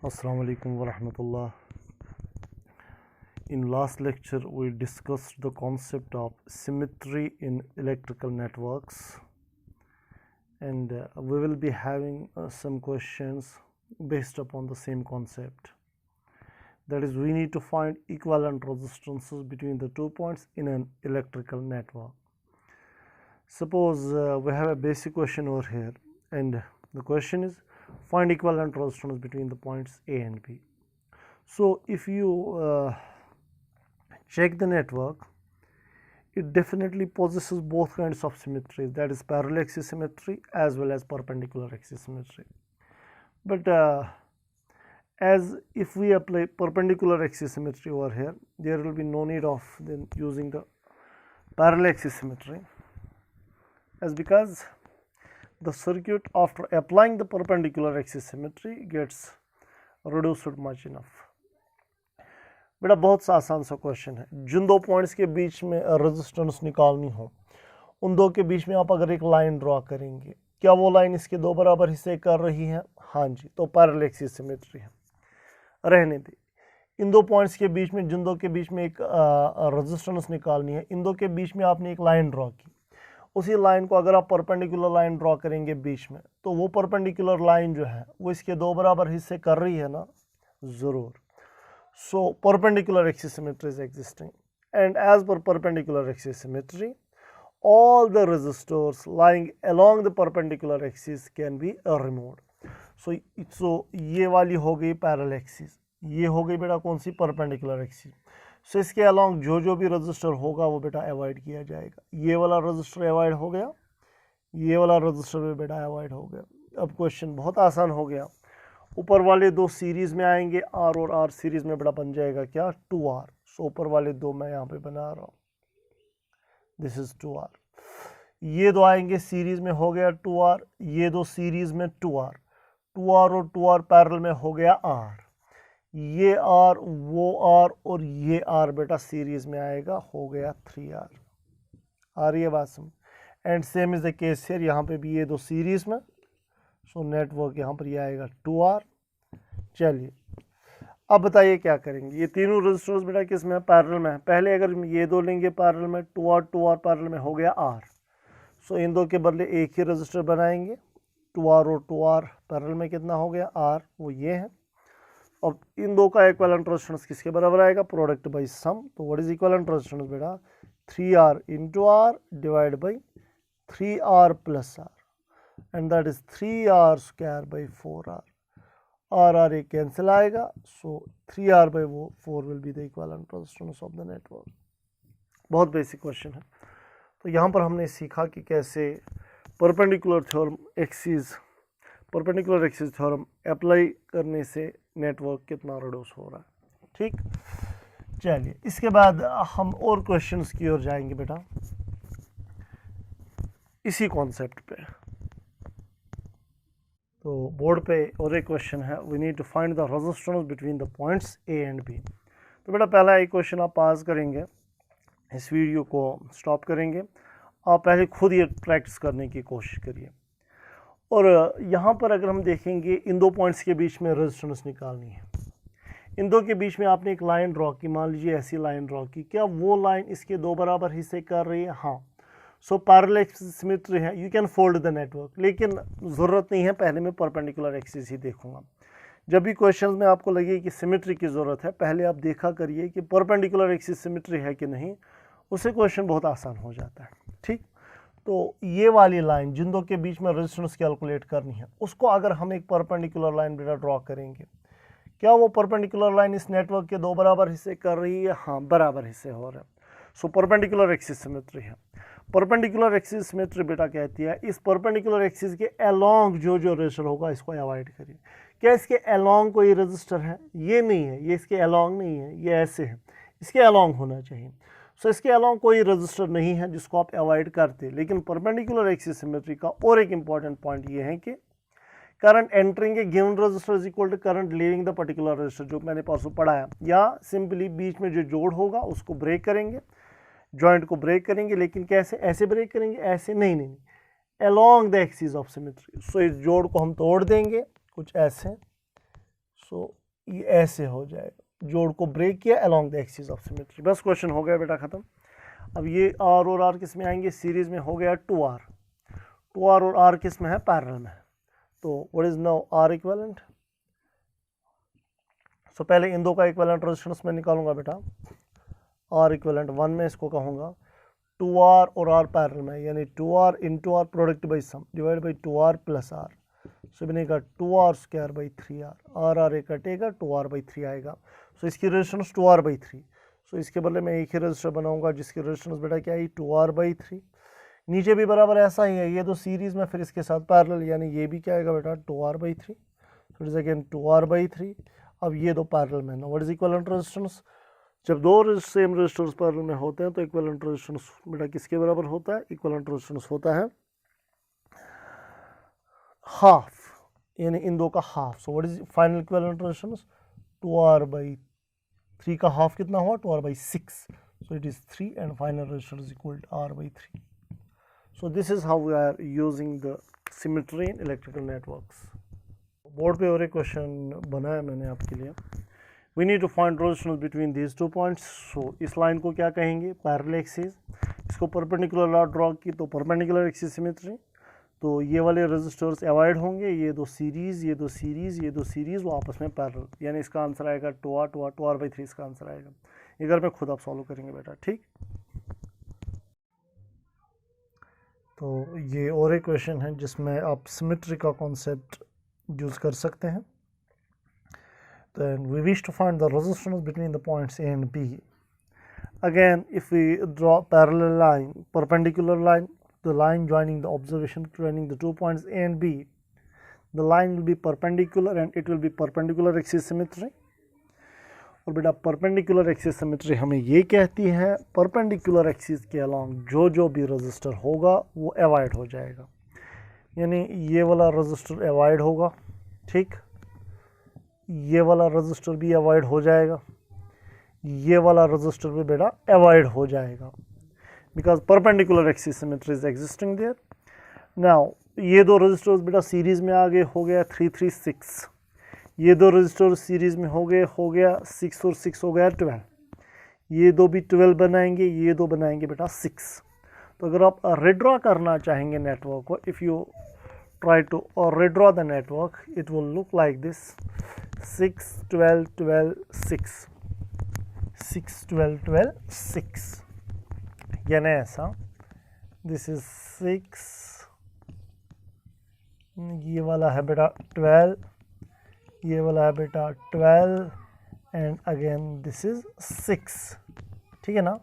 Assalamu alaikum wa rahmatullah. In last lecture we discussed the concept of symmetry in electrical networks, and we will be having some questions based upon the same concept. That is, we need to find equivalent resistances between the 2 points in an electrical network. Suppose we have a basic question over here, and the question is find equivalent resistance between the points A and B. So if you check the network, it definitely possesses both kinds of symmetry, that is parallel axis symmetry as well as perpendicular axis symmetry. But as if we apply perpendicular axis symmetry over here, there will be no need of then using the parallel axis symmetry, as because the circuit after applying the perpendicular axis symmetry gets reduced much enough. बेटा बहुत सा आसान सा question है, जिन दो points के बीच में resistance निकालनी हो, उन दो के बीच में आप अगर एक लाइन ड्रॉ करेंगे, क्या वो लाइन इसके दो बराबर हिस्से कर रही है? हाँ जी, तो पैरेलल एक्सिस सिमेट्री है। रहने दे, इन दो पॉइंट्स के बीच में जिन दो के बीच में एक रेजिस्टेंस निकालनी है, इन दो के बीच में आपने एक लाइन ड्रॉ की, उसी लाइन को अगर आप परपेंडिकुलर लाइन ड्रॉ करेंगे बीच में, तो वो परपेंडिकुलर लाइन जो है वो इसके दो बराबर हिस्से कर रही है ना? ज़रूर। So perpendicular axis symmetry is existing, and as per perpendicular axis symmetry, all the resistors lying along the perpendicular axis can be removed. So ये वाली हो गई पैरेलल एक्सिस, ये हो गई बेटा कौन सी? Perpendicular axis. सो इसके अलोंग जो जो भी रजिस्टर होगा वो बेटा अवॉइड किया जाएगा। ये वाला रजिस्टर अवॉइड हो गया, ये वाला रजिस्टर भी बेटा अवॉइड हो गया। अब क्वेश्चन बहुत आसान हो गया, ऊपर वाले दो सीरीज में आएंगे, आर और आर सीरीज में बेटा बन जाएगा क्या? 2R। सो ऊपर वाले दो मैं यहाँ पे बना रहा हूँ, दिस इज 2R। ये दो आएंगे सीरीज में, हो गया 2R। ये दो सीरीज में 2R, 2R और 2R पैरेलल में हो गया R। ये R, वो R और ये R बेटा सीरीज में आएगा, हो गया 3R। आ रही है बात समझ? And same is the case here, यहाँ पे भी ये दो सीरीज में, सो नेटवर्क यहाँ पर ये आएगा 2R। चलिए अब बताइए क्या करेंगे। ये तीनों रजिस्टर्स बेटा किस में है? पैरेलल में है। पहले अगर ये दो लेंगे पैरेलल में, 2R 2R पैरेलल में हो गया R। सो इन दो के बदले एक ही रजिस्टर बनाएंगे, 2R और 2R पैरेलल में कितना हो गया? R, वो ये है। अब इन दो का इक्विवेलेंट रेजिस्टेंस किसके बराबर आएगा? प्रोडक्ट बाय सम। तो व्हाट इज इक्विवेलेंट रेजिस्टेंस बेटा? 3R into R divided by 3R plus R, and that is 3R square by 4R. R ये कैंसिल आएगा, so 3R by 4 will be the equivalent resistance of the network. बहुत basic question है। तो यहाँ पर हमने सीखा कि कैसे परपेंडिकुलर एक्सिस थ्योरम अप्लाई करने से नेटवर्क कितना रिड्यूस हो रहा है। ठीक, चलिए इसके बाद हम और क्वेश्चंस की ओर जाएंगे बेटा, इसी कॉन्सेप्ट पे। तो बोर्ड पे और एक क्वेश्चन है, we need to find the resistance between the points A and B. तो बेटा पहला एक क्वेश्चन आप पास करेंगे, इस वीडियो को स्टॉप करेंगे, आप पहले खुद ये प्रैक्टिस करने की कोशिश करिए। और यहाँ पर अगर हम देखेंगे, इन दो पॉइंट्स के बीच में रेजिस्टेंस निकालनी है। इन दो के बीच में आपने एक लाइन ड्रॉ की, मान लीजिए ऐसी लाइन ड्रॉ की, क्या वो लाइन इसके दो बराबर हिस्से कर रही है? हाँ। सो पैरेलल एक्सिस सिमेट्री है, you can fold the network, लेकिन ज़रूरत नहीं है, पहले मैं परपेंडिकुलर एक्सिस ही देखूंगा। जब भी क्वेश्चन में आपको लगे कि सिमेट्री की ज़रूरत है, पहले आप देखा करिए कि परपेंडिकुलर एक्सिस सिमेट्री है कि नहीं, उससे क्वेश्चन बहुत आसान हो जाता है। ठीक, तो ये वाली लाइन जिन दो के बीच में रेजिस्टेंस कैलकुलेट करनी है, उसको अगर हम एक परपेंडिकुलर लाइन बेटा ड्रॉ करेंगे, क्या वो परपेंडिकुलर लाइन इस नेटवर्क के दो बराबर हिस्से कर रही है? हाँ, बराबर हिस्से हो रहे हैं। सो परपेंडिकुलर एक्सिस सिमेट्री है। परपेंडिकुलर एक्सिस सिमेट्री बेटा कहती है इस परपेंडिकुलर एक्सिस के अलोंग जो जो रेजिस्टर होगा इसको अवॉइड करिए। क्या इसके अलोंग कोई रेजिस्टर है? ये नहीं है, ये इसके अलोंग नहीं है, ये ऐसे है, इसके अलोंग होना चाहिए। सो इसके अलोंग कोई रेजिस्टर नहीं है जिसको आप अवॉइड करते। लेकिन परपेंडिकुलर एक्सिस सिमेट्री का और एक इंपॉर्टेंट पॉइंट ये है कि current entering a given register is equal to current leaving the particular register, जो मैंने परसों पढ़ाया। या सिंपली बीच में जो जोड़ होगा उसको ब्रेक करेंगे, जॉइंट को ब्रेक करेंगे, लेकिन कैसे? ऐसे ब्रेक करेंगे, ऐसे नहीं, along the axis of symmetry. So इस जोड़ को हम तोड़ देंगे कुछ ऐसे, सो ये ऐसे हो जाएगा, जोड़ को ब्रेक किया along the axis of symmetry. बस क्वेश्चन हो गया बेटा ख़त्म। अब ये आर और आर किस में आएंगे, सीरीज में हो गया 2R, 2R और आर किस में है, पैरेलल में। तो what is now are equivalent. So पहले इन दो का इक्विवेलेंट रेजिस्टेंस मैं निकालूंगा बेटा, आर इक्विवेलेंट 1 में इसको कहूँगा 2R और R पैरेलल में, यानी 2R into R product by sum divide by 2R plus R, so बनेगा 2R square by 3R, are एक कटेगा 2R बाई 3 आएगा। सो इसकी रेजिस्टेंस 2R बाई 3। सो इसके बदले में एक ही रजिस्टर बनाऊंगा जिसकी रेजिस्टेंस बेटा क्या है, 2R बाई 3। नीचे भी बराबर ऐसा ही है, ये तो सीरीज में फिर इसके साथ पैरेलल, यानी ये भी क्या आएगा बेटा 2R by 3, so it is again 2R by 3। अब ये दो पैरेलल में, व्हाट इज इक्विवेलेंट रेजिस्टेंस। जब दो सेम रेजिस्टर्स पैरेलल में होते हैं तो इक्विवेलेंट रेजिस्टेंस बेटा किसके बराबर होता है, इक्विवेलेंट रेजिस्टेंस होता है हाफ, यानी इन दो का half. So what is final equivalent resistance, 2R by 3 का हाफ कितना हुआ, 2R by 6, so it is 3 and final resistance is equal to R by 3. So this is how we are using the symmetry in electrical networks. Board पे और एक question बनाया मैंने आपके लिए। We need to find resistance between these 2 points. So इस line को क्या कहेंगे, पैरेलल एक्सिस। इसको परपेंडिकुलर लॉ ड्रॉ की तो परपेंडिकुलर एक्सिस सिमेट्री। तो ये वाले रेजिस्टर्स अवॉइड होंगे, ये दो सीरीज, ये दो सीरीज, ये दो सीरीज, वो आपस में पैरेलल, यानी इसका आंसर आएगा 2R बाई 3 इसका आंसर आएगा। ये घर में खुद आप सॉल्व करेंगे बेटा, ठीक। तो ये और एक क्वेश्चन है जिसमें आप सिमेट्री का कॉन्सेप्ट यूज कर सकते हैं। Then we wish to find the resistance between the points A and B. Again, if we draw parallel line, perpendicular line, the line joining the observation joining the 2 points A and B, the line will be perpendicular and it will be perpendicular axis symmetry. और बेटा perpendicular axis symmetry हमें ये कहती है perpendicular axis के along जो भी register होगा वो अवॉइड हो जाएगा, यानी ये वाला रजिस्टर अवॉइड होगा, ठीक, ये वाला रजिस्टर भी अवॉइड हो जाएगा, ये वाला रजिस्टर भी बेटा अवॉइड हो जाएगा, because perpendicular axis symmetry is existing there. Now ये दो रजिस्टर्स बेटा सीरीज में आगे हो गया 3 3 6, ये दो रजिस्टर सीरीज में हो गया 6 और 6 हो गया 12, ये दो भी 12 बनाएंगे, ये दो बनाएंगे बेटा 6। तो अगर आप रिड्रॉ करना चाहेंगे नेटवर्क को, if you try to redraw the network, it will look like this 6 12 12 6 6 12 12 6, यानी ऐसा, दिस इज 6, ये वाला है बेटा 12, ये वाला है बेटा 12 एंड अगेन दिस इज 6, ठीक है ना।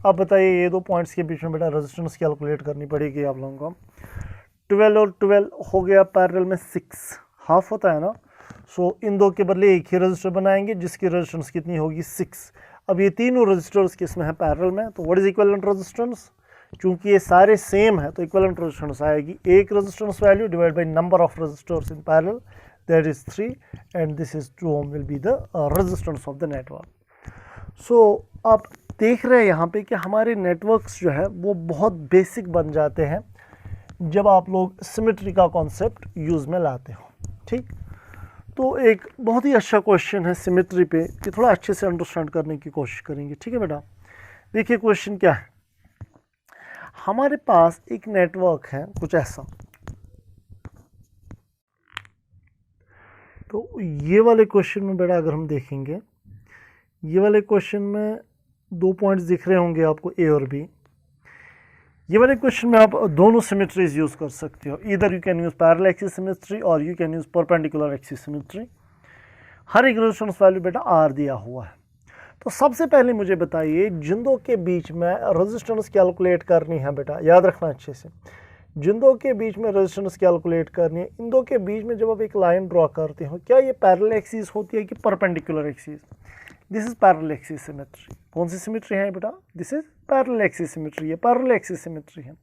अब बताइए ये दो पॉइंट्स के बीच में बेटा रेजिस्टेंस कैलकुलेट करनी पड़ेगी आप लोगों को। 12 और 12 हो गया पैरेलल में 6, हाफ होता है ना। सो इन दो के बदले एक ही रजिस्टर बनाएंगे जिसकी रेजिस्टेंस कितनी होगी 6। अब ये तीनों रजिस्टर्स किस में है, पैरेलल में, तो व्हाट इज इक्विवेलेंट रेजिस्टेंस, चूंकि ये सारे सेम है तो इक्विवेलेंट रेजिस्टेंस आएगी एक resistance value divide by number of registers in parallel, that is 3 and this is 2 ohm will be the resistance of the network. So आप देख रहे हैं यहाँ पे कि हमारे नेटवर्क्स जो है वो बहुत बेसिक बन जाते हैं जब आप लोग सिमेट्री का कॉन्सेप्ट यूज़ में लाते हो, ठीक। तो एक बहुत ही अच्छा क्वेश्चन है सिमेट्री पे कि थोड़ा अच्छे से अंडरस्टैंड करने की कोशिश करेंगे, ठीक है बेटा। देखिए क्वेश्चन क्या है, हमारे पास एक नेटवर्क है कुछ ऐसा, तो ये वाले क्वेश्चन में बेटा अगर हम देखेंगे, ये वाले क्वेश्चन में 2 पॉइंट्स दिख रहे होंगे आपको ए और बी। ये वाले क्वेश्चन में आप दोनों सिमेट्रीज यूज़ कर सकते हो, इधर you can use parallel axis symmetry और you can use perpendicular axis symmetry. हर एक रेजिस्टेंस वैल्यू बेटा आर दिया हुआ है। तो सबसे पहले मुझे बताइए जिन दो के बीच में रेजिस्टेंस कैलकुलेट करनी है बेटा, याद रखना अच्छे से, जिन दो के बीच में रेजिस्टेंस कैलकुलेट करनी है, इन दो के बीच में जब आप एक लाइन ड्रॉ करते हो क्या ये पैरेलल एक्सिस होती है कि perpendicular axis. This is parallel axis symmetry. कौन सी सिमेट्री है बेटा, this is parallel axis symmetry, ये पैरेलल एक्सिस सिमेट्री है।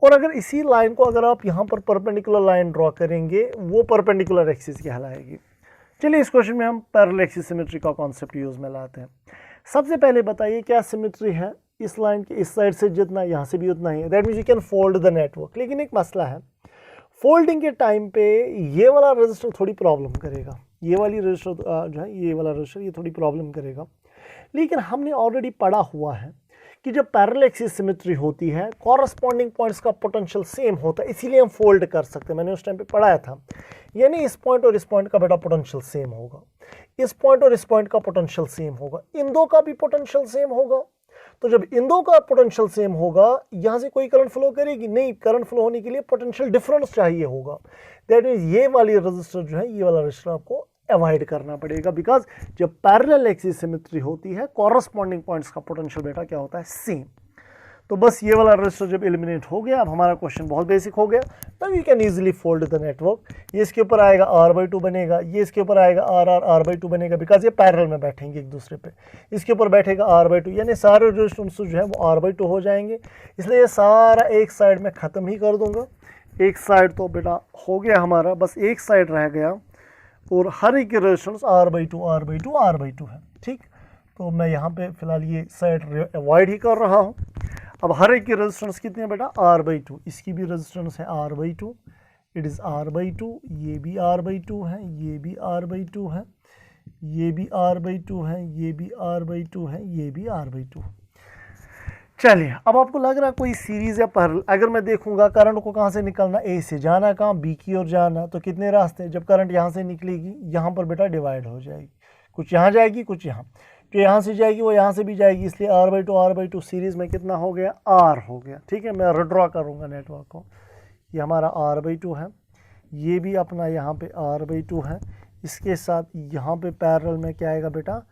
और अगर इसी लाइन को अगर आप यहाँ पर परपेंडिकुलर लाइन ड्रॉ करेंगे वो परपेंडिकुलर एक्सिस कहलाएगी। चलिए इस क्वेश्चन में हम पैरेलल एक्सिस सिमेट्री का कॉन्सेप्ट यूज में लाते हैं। सबसे पहले बताइए क्या सिमेट्री है, इस लाइन के इस साइड से जितना यहाँ से भी उतना ही है, that means you can fold the network. लेकिन एक मसला है, फोल्डिंग के टाइम पे ये वाला रजिस्टर थोड़ी प्रॉब्लम करेगा, ये वाली रजिस्टर जो है, ये वाला रजिस्टर ये थोड़ी प्रॉब्लम करेगा। लेकिन हमने ऑलरेडी पढ़ा हुआ है कि जब पैरेलल एक्सिस सिमेट्री होती है कॉरस्पॉन्डिंग पॉइंट्स का पोटेंशियल सेम होता है, इसीलिए हम फोल्ड कर सकते हैं। मैंने उस टाइम पे पढ़ाया था, यानी इस पॉइंट और इस पॉइंट का बेटा पोटेंशियल सेम होगा, इस पॉइंट और इस पॉइंट का पोटेंशियल सेम होगा, इन दो का भी पोटेंशियल सेम होगा। तो जब इन दो का पोटेंशियल सेम होगा, यहां से कोई करंट फ्लो करेगी नहीं, करंट फ्लो होने के लिए पोटेंशियल डिफरेंस चाहिए होगा। दैट मीन्स ये वाली रजिस्टर जो है, ये वाला रजिस्टर आपको अवॉइड करना पड़ेगा, बिकॉज जब पैरेलल एक्सिस सिमेट्री होती है कॉरस्पॉन्डिंग पॉइंट्स का पोटेंशियल बेटा क्या होता है, सेम। तो बस ये वाला रजिस्टर जब एलिमिनेट हो गया, अब हमारा क्वेश्चन बहुत बेसिक हो गया। तब you can easily fold the network. ये इसके ऊपर आएगा r/2 बनेगा, ये इसके ऊपर आएगा r/2 बनेगा, बिकॉज ये पैरेलल में बैठेंगे एक दूसरे पे। इसके ऊपर बैठेगा r/2, यानी सारे रेजिस्टेंस जो है वो r/2 हो जाएंगे। इसलिए ये सारा एक साइड में ख़त्म ही कर दूंगा। एक साइड तो बेटा हो गया हमारा, बस एक साइड रह गया, और हर एक रेजिस्टेंस r/2 है। ठीक, तो मैं यहाँ पे फिलहाल ये साइड अवॉइड ही कर रहा हूँ। अब हर एक की रेजिस्टेंस कितनी है बेटा, r/2। इसकी भी रेजिस्टेंस है r/2, इट इज़ r/2, ये भी r/2 है, ये भी r/2 है, ये भी r/2 है, ये भी r/2 है, ये भी r/2। चलिए, अब आपको लग रहा है कोई सीरीज़ या पैरेलल। अगर मैं देखूंगा करंट को कहाँ से निकलना, ए से जाना, कहाँ बी की ओर जाना, तो कितने रास्ते। जब करंट यहाँ से निकलेगी, यहाँ पर बेटा डिवाइड हो जाएगी, कुछ यहाँ जाएगी, कुछ यहाँ। जो यहाँ से जाएगी वो यहाँ से भी जाएगी, इसलिए r/2 सीरीज़ में कितना हो गया, r हो गया। ठीक है, मैं रिड्रॉ करूँगा नेटवर्क को। ये हमारा r/2 है, ये भी अपना यहाँ पे r/2 है, इसके साथ यहाँ पे पैरेलल में क्या आएगा बेटा,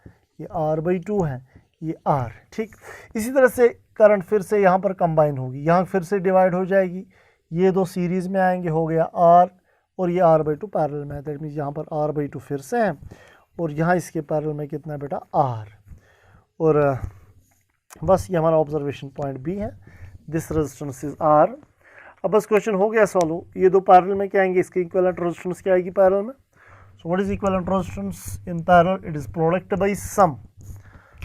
ये r/2 है, ये r। ठीक, इसी तरह से करंट फिर से यहाँ पर कंबाइन होगी, यहाँ फिर से डिवाइड हो जाएगी, ये दो सीरीज़ में आएंगे, हो गया r, और ये r/2 पैरेलल में है। दैट मीन्स यहाँ पर r/2 फिर से है, और यहाँ इसके पैरेलल में कितना है बेटा, r। और बस ये हमारा ऑब्जर्वेशन पॉइंट भी है, दिस रेजिस्टेंस इज r। अब बस क्वेश्चन हो गया सॉल्व। ये दो पैरेलल में क्या आएंगे, इसके इक्विवेलेंट रेजिस्टेंस क्या आएगी पैरेलल में। So what is equivalent resistance in parallel, it is product by sum.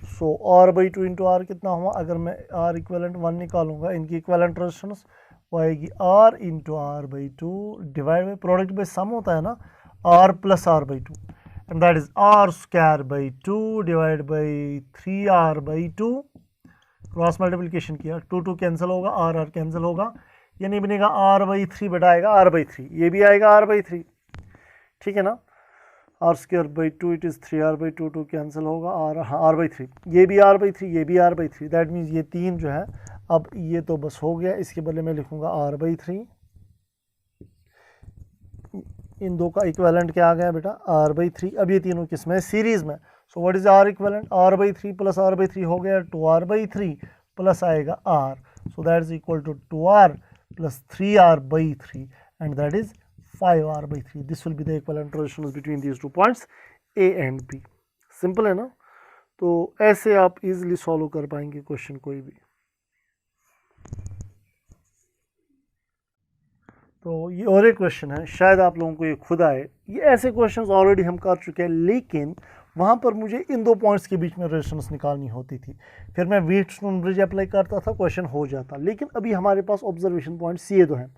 So r/2 into r कितना हुआ, अगर मैं r इक्विवेलेंट 1 निकालूंगा, इनकी इक्विवेलेंट रेजिस्टेंस वो आएगी r into r/2 divide by product by sum होता है ना, r plus r/2, and that is r square by 2 divided by 3r/2। Cross multiplication किया, 2 कैंसिल होगा, r कैंसिल होगा, ये नहीं बनेगा r/3 बेटा, आएगा r/3, ये भी आएगा r/3। ठीक है ना, r square by 2 it is 3r/2, 2 cancel होगा, r/3, ये भी r/3, ये भी r/3। दैट मीन्स ये तीन जो है, अब ये तो बस हो गया, इसके बदले में लिखूंगा r/3। इन दो का इक्विवेलेंट क्या आ गया बेटा, r/3। अब ये तीनों किस में, सीरीज में। So what is r equivalent, r/3 plus r/3 हो गया 2r/3 प्लस आएगा r, so that is equal to 2r plus 3r/3 and that is 5r/3। This will be the equivalent resistance between these two points a and b। Simple है ना, तो ऐसे आप easily solve कर पाएंगे question कोई भी। तो ये और एक क्वेश्चन है, शायद आप लोगों को ये खुद आए। ये ऐसे क्वेश्चंस ऑलरेडी हम कर चुके हैं, लेकिन वहाँ पर मुझे इन दो पॉइंट्स के बीच में रेजिस्टेंस निकालनी होती थी, फिर मैं व्हीटस्टोन ब्रिज अप्लाई करता था, क्वेश्चन हो जाता। लेकिन अभी हमारे पास ऑब्जर्वेशन पॉइंट्स ये दो हैं,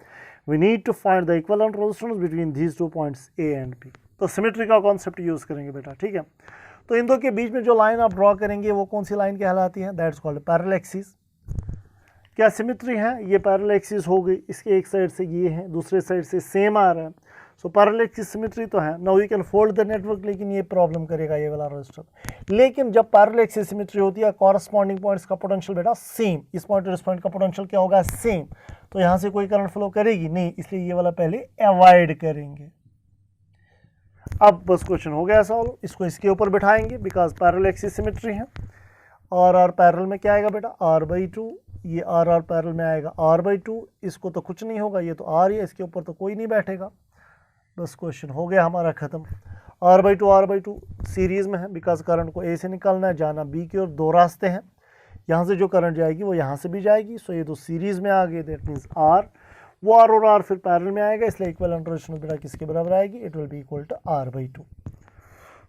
we need to find the equivalent resistance between these two points A and B. तो सिमेट्री का कॉन्सेप्ट यूज़ करेंगे बेटा। ठीक है, तो इन दो के बीच में जो लाइन आप ड्रॉ करेंगे वो कौन सी लाइन कहलाती है, दैट्स कॉल्ड पैरेलल एक्सिस। क्या सिमेट्री है, ये पैरेलल एक्सिस हो गई, इसके एक साइड से ये है, दूसरे साइड से सेम आ रहा है, सो पैरेलल एक्सिस सिमेट्री तो है। Now you can fold the network, लेकिन ये प्रॉब्लम करेगा ये वाला रजिस्टर। लेकिन जब पैरेलल एक्सिस सिमेट्री होती है, कॉरस्पॉन्डिंग पॉइंट्स का पोटेंशियल बेटा सेम, इस पॉइंट और इस पॉइंट का पोटेंशियल क्या होगा, सेम। तो यहाँ से कोई करंट फ्लो करेगी नहीं, इसलिए ये वाला पहले अवॉइड करेंगे। अब बस क्वेश्चन हो गया सॉल्व, इसको इसके ऊपर बिठाएंगे बिकॉज पैरेलल एक्सिस सिमेट्री है। r पैरेलल में क्या आएगा बेटा, r/2, ये r पैरेलल में आएगा r/2, इसको तो कुछ नहीं होगा, ये तो r ही है, इसके ऊपर तो कोई नहीं बैठेगा। बस क्वेश्चन हो गया हमारा ख़त्म। r/2 सीरीज़ में है, बिकॉज करंट को a से निकालना है, जाना b की ओर, दो रास्ते हैं, यहाँ से जो करंट जाएगी वो यहाँ से भी जाएगी, सो ये दो सीरीज़ में आ गए, दैट मीन्स r, वो r और r फिर पैरेलल में आएगा, इसलिए इक्विवेलेंट रेजिस्टेंस बेटा किसके बराबर आएगी, it will be equal to r/2।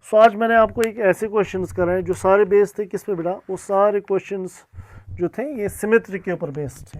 So आज मैंने आपको एक ऐसे क्वेश्चंस कराए जो सारे बेस्ड थे किस पे बेटा, वो सारे क्वेश्चंस जो थे ये सिमेट्री के ऊपर बेस्ड थे।